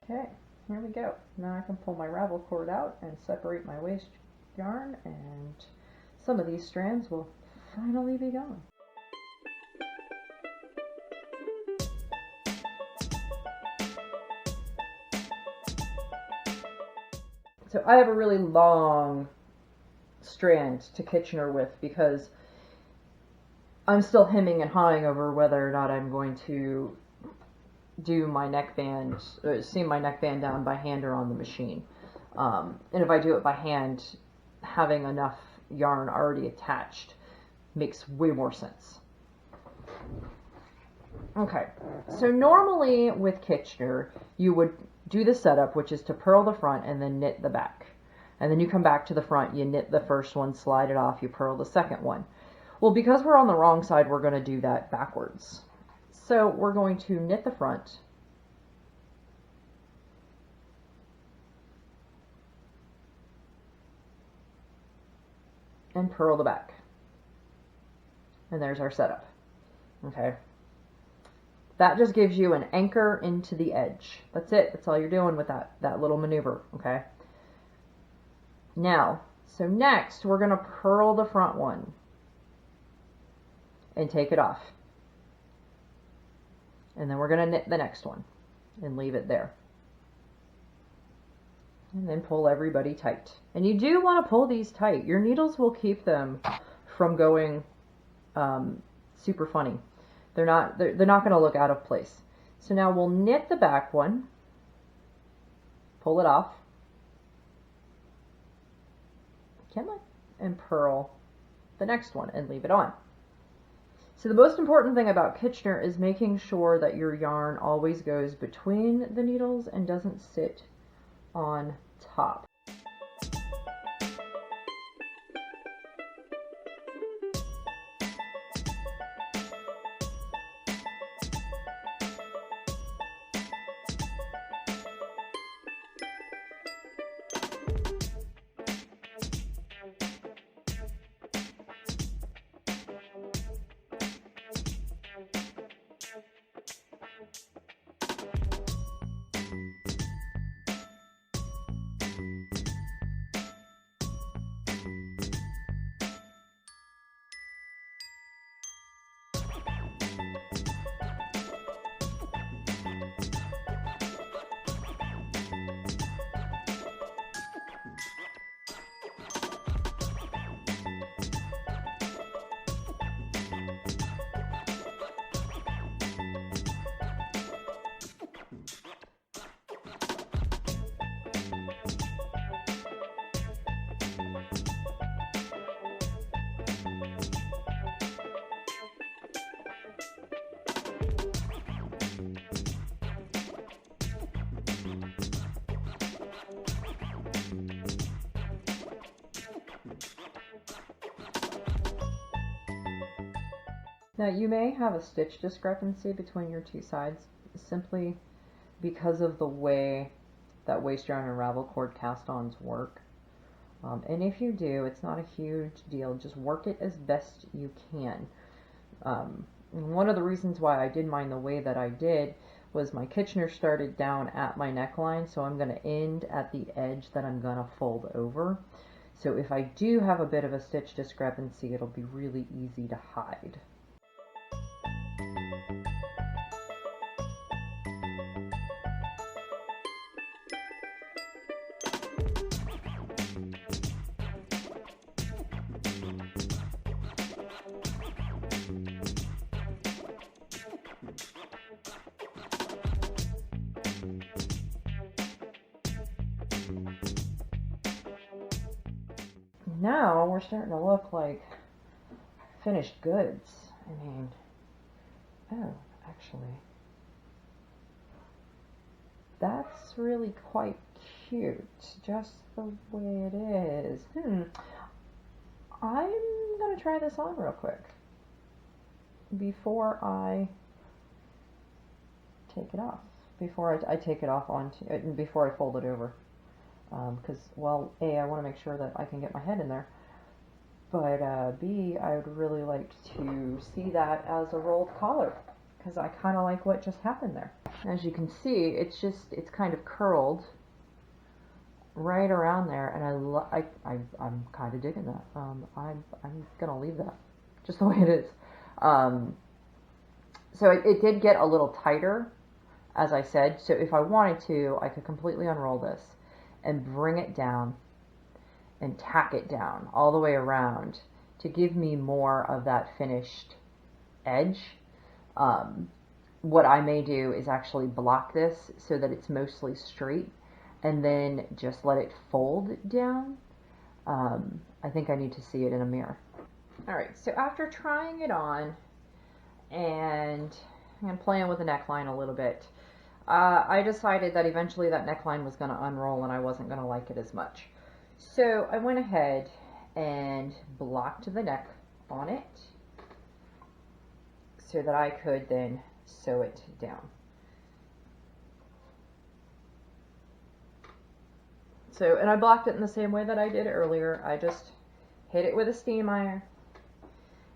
Okay, here we go. Now I can pull my ravel cord out and separate my waste yarn, and some of these strands will finally be gone. So I have a really long strand to Kitchener with because I'm still hemming and hawing over whether or not I'm going to do my neckband, or seam my neckband down by hand or on the machine. And if I do it by hand, having enough yarn already attached makes way more sense. Okay, so normally with Kitchener, you would do the setup, which is to purl the front and then knit the back. And then you come back to the front, you knit the first one, slide it off, you purl the second one. Well, because we're on the wrong side, we're going to do that backwards. So we're going to knit the front, and purl the back. And there's our setup. Okay. That just gives you an anchor into the edge. That's it. That's all you're doing with that little maneuver. Okay. Now, so next we're going to purl the front one and take it off. And then we're going to knit the next one and leave it there. And then pull everybody tight. And you do want to pull these tight. Your needles will keep them from going super funny. They're not going to look out of place. So now we'll knit the back one, pull it off, and purl the next one and leave it on. So the most important thing about Kitchener is making sure that your yarn always goes between the needles and doesn't sit on top. Now you may have a stitch discrepancy between your two sides simply because of the way that waste yarn and ravel cord cast-ons work. And if you do, it's not a huge deal. Just work it as best you can. One of the reasons why I did mine the way that I did was my Kitchener started down at my neckline, so I'm going to end at the edge that I'm going to fold over. So if I do have a bit of a stitch discrepancy, it'll be really easy to hide. Now we're starting to look like finished goods. I mean, oh, actually, that's really quite cute, just the way it is. I'm gonna try this on real quick before I take it off. Before I take it off before I fold it over. Because, well, A, I want to make sure that I can get my head in there, but B, I would really like to see that as a rolled collar. because I kind of like what just happened there. As you can see, it's kind of curled right around there, and I'm kind of digging that. I'm gonna leave that just the way it is. So it did get a little tighter, as I said. So if I wanted to, I could completely unroll this and bring it down and tack it down all the way around to give me more of that finished edge. What I may do is actually block this so that it's mostly straight and then just let it fold down. I think I need to see it in a mirror. Alright, so after trying it on and playing with the neckline a little bit, I decided that eventually that neckline was going to unroll and I wasn't going to like it as much. So I went ahead and blocked the neck on it so that I could then sew it down. So, and I blocked it in the same way that I did earlier. I just hit it with a steam iron.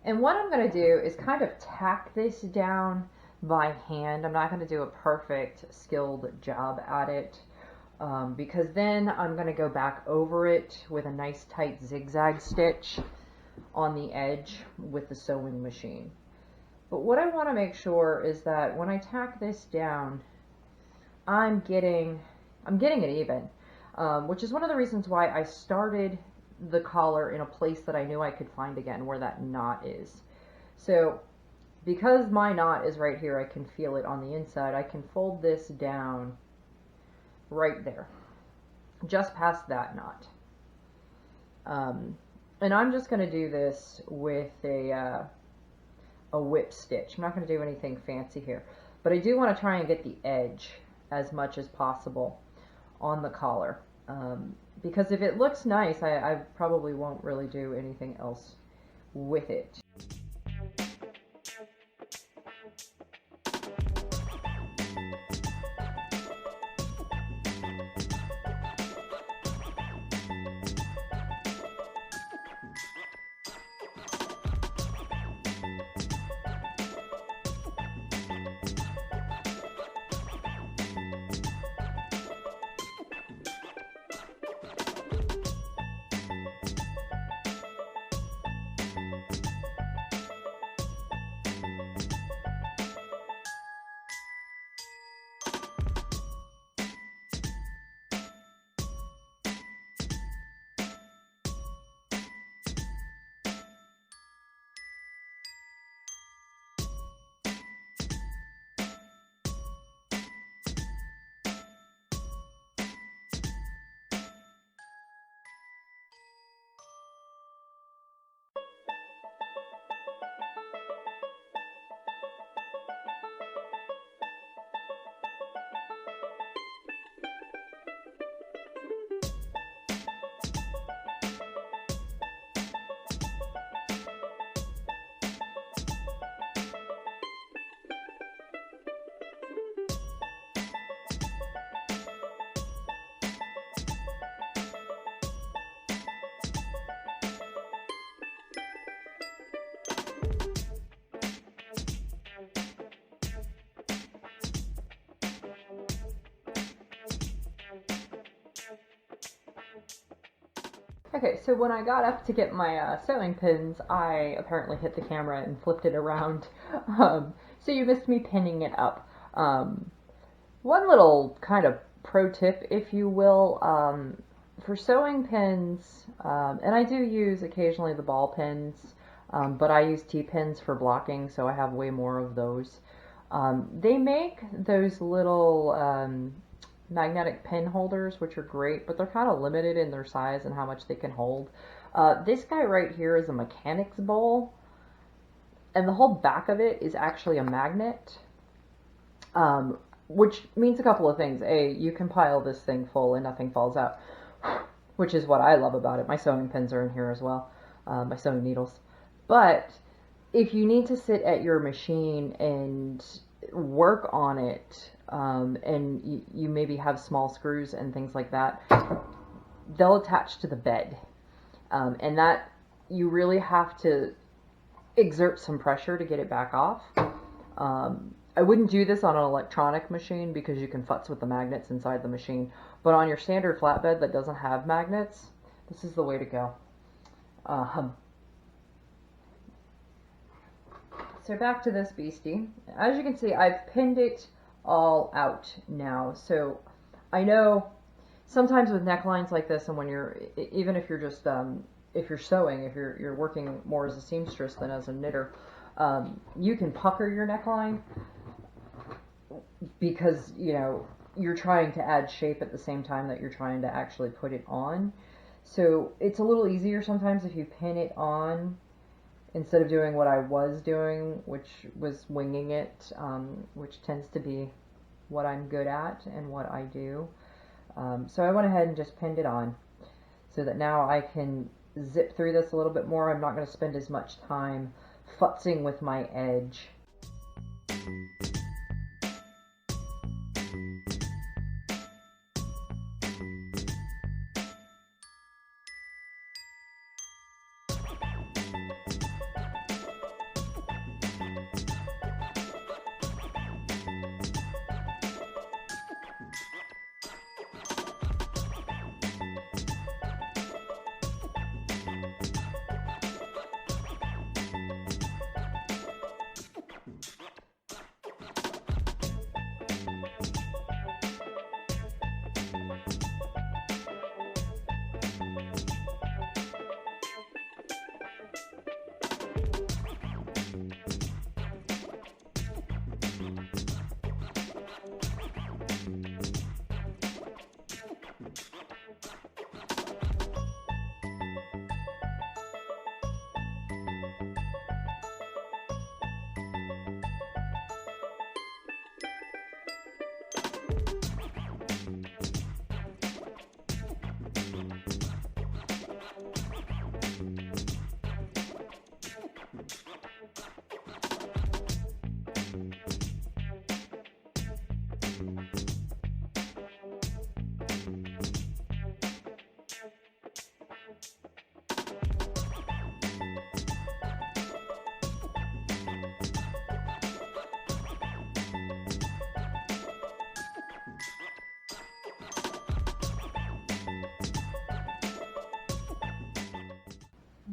And what I'm going to do is kind of tack this down by hand. I'm not going to do a perfect skilled job at it because then I'm going to go back over it with a nice tight zigzag stitch on the edge with the sewing machine. But what I want to make sure is that when I tack this down, I'm getting it even, which is one of the reasons why I started the collar in a place that I knew I could find again, where that knot is. So because my knot is right here, I can feel it on the inside. I can fold this down right there, just past that knot. And I'm just going to do this with a whip stitch. I'm not going to do anything fancy here, but I do want to try and get the edge as much as possible on the collar, because if it looks nice, I probably won't really do anything else with it. Okay, so when I got up to get my sewing pins, I apparently hit the camera and flipped it around. So you missed me pinning it up. One little kind of pro tip, if you will, for sewing pins, and I do use occasionally the ball pins, but I use T-pins for blocking, so I have way more of those. They make those little magnetic pin holders, which are great, but they're kind of limited in their size and how much they can hold. This guy right here is a mechanic's bowl, and the whole back of it is actually a magnet, which means a couple of things. A, you can pile this thing full and nothing falls out, which is what I love about it. My sewing pins are in here as well, my sewing needles. But if you need to sit at your machine and work on it, and you maybe have small screws and things like that, they'll attach to the bed, and that you really have to exert some pressure to get it back off. I wouldn't do this on an electronic machine because you can futz with the magnets inside the machine, but on your standard flatbed that doesn't have magnets, this is the way to go. So back to this beastie. As you can see, I've pinned it all out now. So I know sometimes with necklines like this, and when you're, even if you're just, if you're sewing, if you're working more as a seamstress than as a knitter, you can pucker your neckline because, you know, you're trying to add shape at the same time that you're trying to actually put it on. So it's a little easier sometimes if you pin it on instead of doing what I was doing, which was winging it, which tends to be what I'm good at and what I do. So I went ahead and just pinned it on so that now I can zip through this a little bit more. I'm not going to spend as much time futzing with my edge.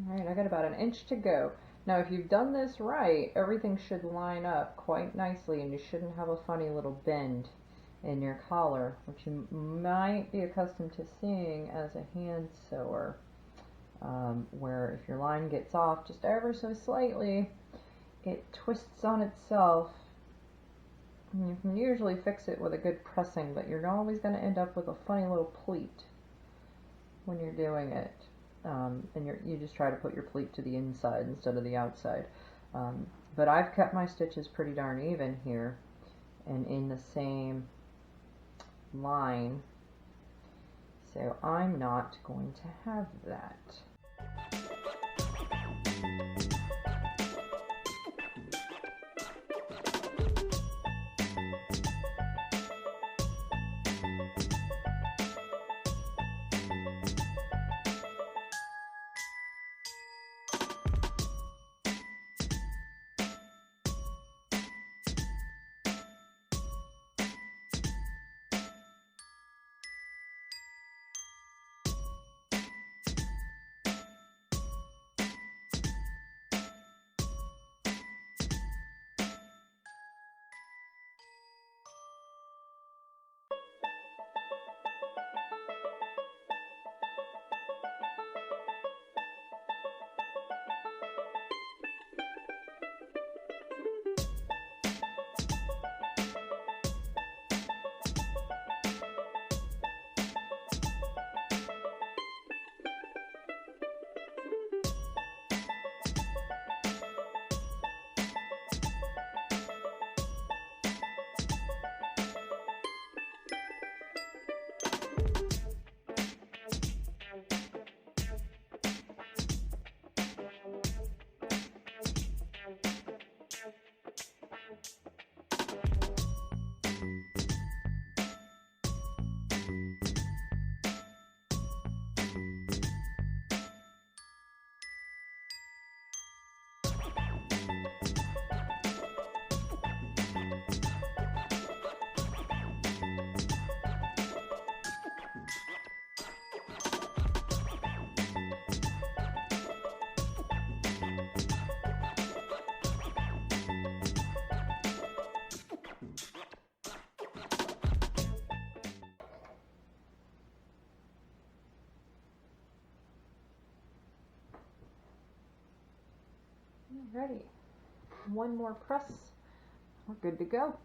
Alright, I got about 1 inch to go. Now if you've done this right, everything should line up quite nicely and you shouldn't have a funny little bend in your collar, which you might be accustomed to seeing as a hand sewer, where if your line gets off just ever so slightly, it twists on itself. And you can usually fix it with a good pressing, but you're always going to end up with a funny little pleat when you're doing it. And you just try to put your pleat to the inside instead of the outside. But I've kept my stitches pretty darn even here and in the same line, so I'm not going to have that. Alrighty, one more press, we're good to go.